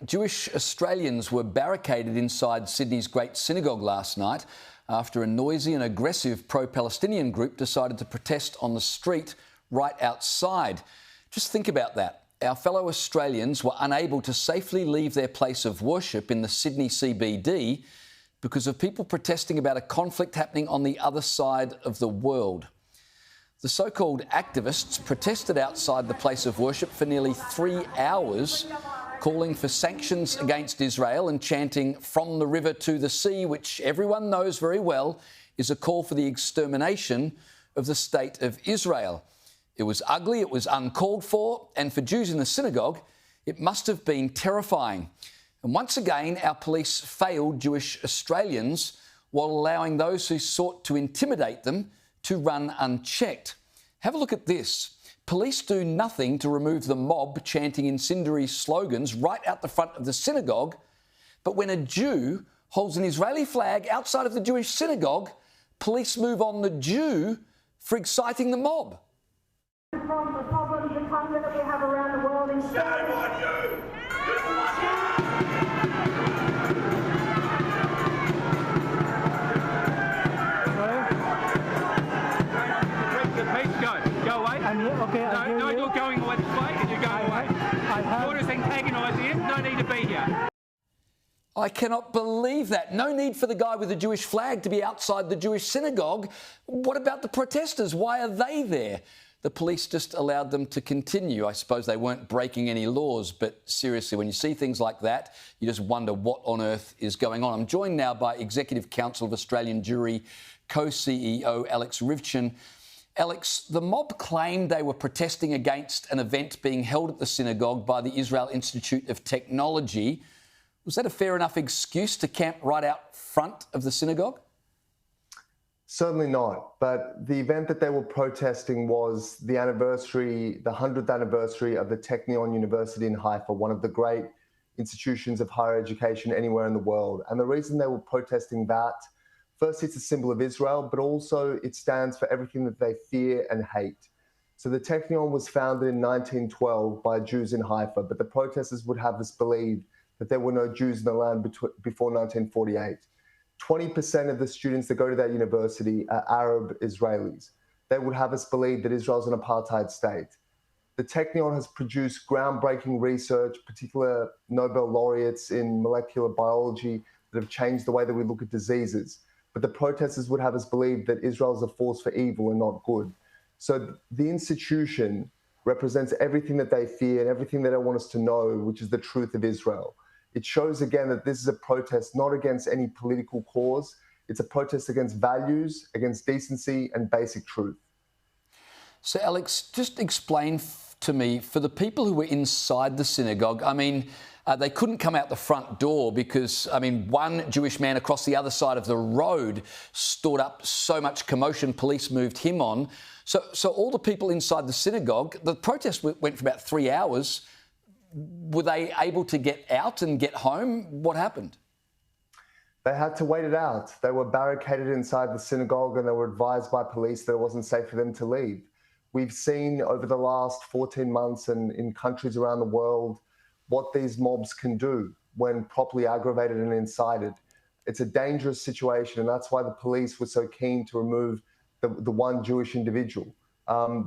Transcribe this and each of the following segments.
Jewish Australians were barricaded inside Sydney's Great Synagogue last night after a noisy and aggressive pro-Palestinian group decided to protest on the street right outside. Just think about that. Our fellow Australians were unable to safely leave their place of worship in the Sydney CBD because of people protesting about a conflict happening on the other side of the world. The so-called activists protested outside the place of worship for nearly 3 hours, calling for sanctions against Israel and chanting "from the river to the sea," which everyone knows very well is a call for the extermination of the state of Israel. It was ugly, it was uncalled for, and for Jews in the synagogue, it must have been terrifying. And once again, our police failed Jewish Australians while allowing those who sought to intimidate them to run unchecked. Have a look at this. Police do nothing to remove the mob chanting incendiary slogans right out the front of the synagogue, but when a Jew holds an Israeli flag outside of the Jewish synagogue, police move on the Jew for exciting the mob. From the problems and hunger that we have around the world in Shame on you! Go away. No, you're going away this way and you're going away. You're just antagonising him. No need to be here. I cannot believe that. No need for the guy with the Jewish flag to be outside the Jewish synagogue. What about the protesters? Why are they there? The police just allowed them to continue. I suppose they weren't breaking any laws, but seriously, when you see things like that, you just wonder what on earth is going on. I'm joined now by Executive Council of Australian Jewry co-CEO Alex Rivchin. Alex, the mob claimed they were protesting against an event being held at the synagogue by the Israel Institute of Technology. Was that a fair enough excuse to camp right out front of the synagogue? Certainly not. But the event that they were protesting was the 100th anniversary of the Technion University in Haifa, one of the great institutions of higher education anywhere in the world. And the reason they were protesting that, first, it's a symbol of Israel, but also it stands for everything that they fear and hate. So the Technion was founded in 1912 by Jews in Haifa, but the protesters would have us believe that there were no Jews in the land before 1948. 20% of the students that go to that university are Arab Israelis. They would have us believe that Israel's an apartheid state. The Technion has produced groundbreaking research, particular Nobel laureates in molecular biology that have changed the way that we look at diseases. But the protesters would have us believe that Israel is a force for evil and not good. So the institution represents everything that they fear and everything that they want us to know, which is the truth of Israel. It shows again that this is a protest not against any political cause. It's a protest against values, against decency and basic truth. So, Alex, just explain to me, for the people who were inside the synagogue, I mean, they couldn't come out the front door because, one Jewish man across the other side of the road stood up so much commotion, police moved him on. So all the people inside the synagogue, the protest went for about 3 hours. Were they able to get out and get home? What happened? They had to wait it out. They were barricaded inside the synagogue and they were advised by police that it wasn't safe for them to leave. We've seen over the last 14 months and in countries around the world what these mobs can do when properly aggravated and incited. It's a dangerous situation, and that's why the police were so keen to remove the one Jewish individual.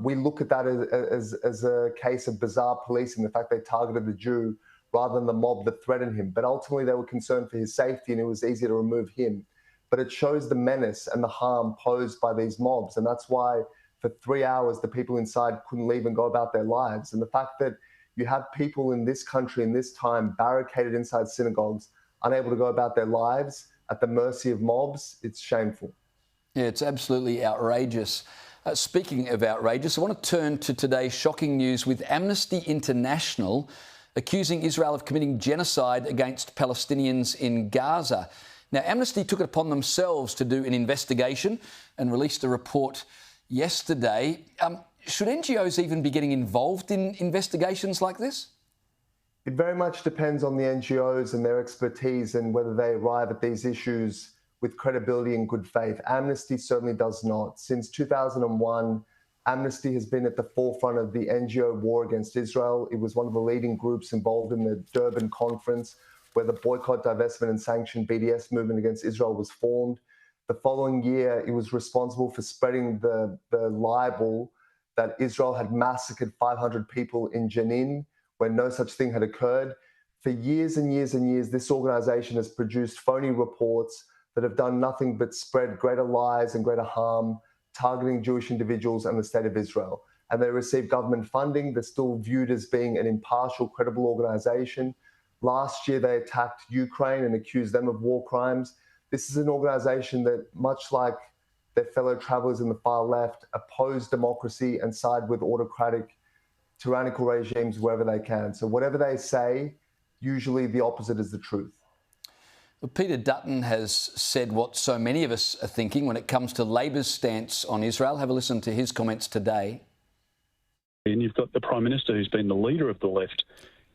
We look at that as a case of bizarre policing, the fact they targeted the Jew rather than the mob that threatened him. But ultimately, they were concerned for his safety, and it was easier to remove him. But it shows the menace and the harm posed by these mobs, and that's why for 3 hours, the people inside couldn't leave and go about their lives. And the fact that you have people in this country in this time barricaded inside synagogues, unable to go about their lives at the mercy of mobs, it's shameful. Yeah, it's absolutely outrageous. Speaking of outrageous, I want to turn to today's shocking news with Amnesty International accusing Israel of committing genocide against Palestinians in Gaza. Now, Amnesty took it upon themselves to do an investigation and released a report yesterday. Should NGOs even be getting involved in investigations like this? It very much depends on the NGOs and their expertise and whether they arrive at these issues with credibility and good faith. Amnesty certainly does not. Since 2001, Amnesty has been at the forefront of the NGO war against Israel. It was one of the leading groups involved in the Durban conference, where the boycott, divestment and sanction BDS movement against Israel was formed. The following year, it was responsible for spreading the libel that Israel had massacred 500 people in Jenin, when no such thing had occurred. For years and years and years, this organization has produced phony reports that have done nothing but spread greater lies and greater harm, targeting Jewish individuals and the state of Israel. And they receive government funding. They're still viewed as being an impartial, credible organization. Last year, they attacked Ukraine and accused them of war crimes. This is an organization that, much like their fellow travelers in the far left, oppose democracy and side with autocratic, tyrannical regimes wherever they can. So whatever they say, usually the opposite is the truth. Well, Peter Dutton has said what so many of us are thinking when it comes to Labor's stance on Israel. Have a listen to his comments today. And you've got the Prime Minister, who's been the leader of the left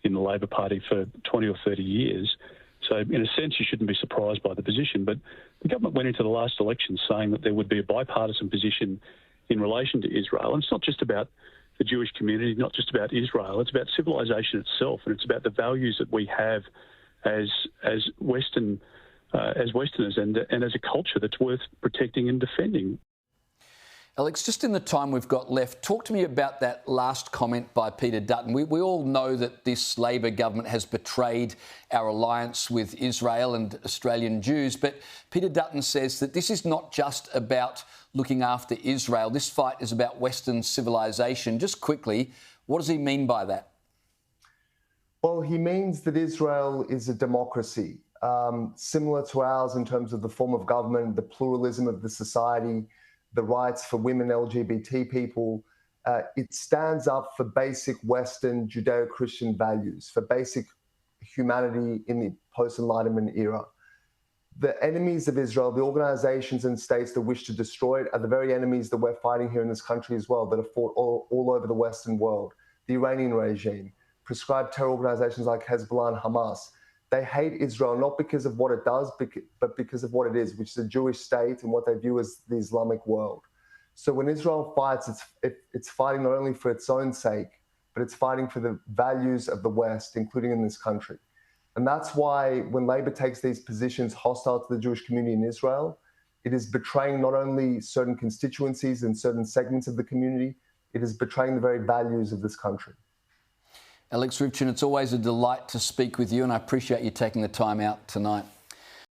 in the Labor Party for 20 or 30 years. So in a sense, you shouldn't be surprised by the position. But the government went into the last election saying that there would be a bipartisan position in relation to Israel. And it's not just about the Jewish community, not just about Israel. It's about civilization itself, and it's about the values that we have as Westerners and as a culture that's worth protecting and defending. Alex, just in the time we've got left, talk to me about that last comment by Peter Dutton. We all know that this Labor government has betrayed our alliance with Israel and Australian Jews, but Peter Dutton says that this is not just about looking after Israel. This fight is about Western civilization. Just quickly, what does he mean by that? Well, he means that Israel is a democracy, similar to ours in terms of the form of government, the pluralism of the society, the rights for women, LGBT people. It stands up for basic Western Judeo-Christian values, for basic humanity in the post-Enlightenment era. The enemies of Israel, the organizations and states that wish to destroy it, are the very enemies that we're fighting here in this country as well, that are fought all over the Western world. The Iranian regime, prescribed terror organizations like Hezbollah and Hamas. They hate Israel not because of what it does, but because of what it is, which is a Jewish state and what they view as the Islamic world. So when Israel fights, it's fighting not only for its own sake, but it's fighting for the values of the West, including in this country. And that's why when Labor takes these positions hostile to the Jewish community in Israel, it is betraying not only certain constituencies and certain segments of the community, it is betraying the very values of this country. Alex Rivchin, it's always a delight to speak with you, and I appreciate you taking the time out tonight.